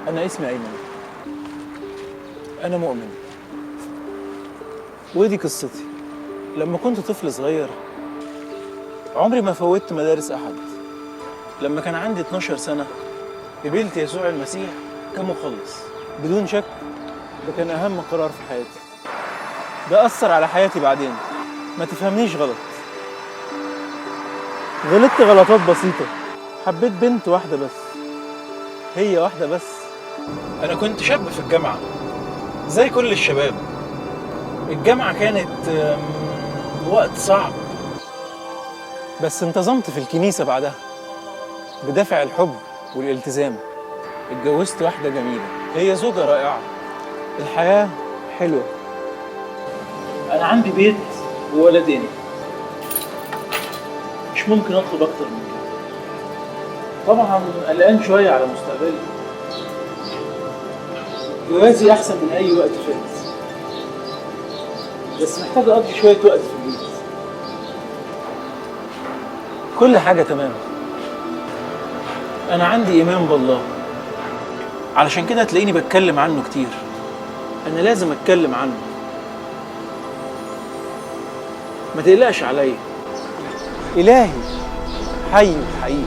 أنا اسمي أيمن. أنا مؤمن. ودي قصتي. لما كنت طفل صغير عمري ما فوتت مدارس أحد. لما كان عندي 12 سنة قبلت يسوع المسيح كمخلص بدون شك. ده كان أهم قرار في حياتي. ده أثر على حياتي بعدين. ما تفهمنيش غلط. غلطت غلطات بسيطة. حبيت بنت واحدة بس. هي واحدة بس. أنا كنت شاب في الجامعة زي كل الشباب. الجامعة كانت وقت صعب، بس انتظمت في الكنيسة بعدها بدافع الحب والالتزام. اتجوزت واحدة جميلة، هي زوجة رائعة. الحياة حلوة. أنا عندي بيت وولدين، مش ممكن أطلب أكتر من كده. طبعا قلقان شوية على مستقبلي. جوازي أحسن من أي وقت فات، بس محتاج أقضي شوية وقت في البيت. كل حاجة تمام. أنا عندي إيمان بالله، علشان كده هتلاقيني بتكلم عنه كتير. أنا لازم أتكلم عنه. ما تقلقش عليا. إلهي حي وحقيقي.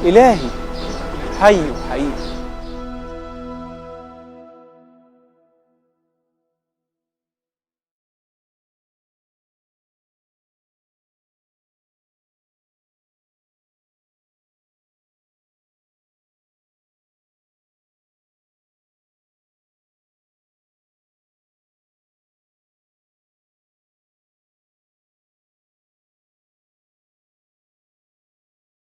إلهي حي وحقيقي.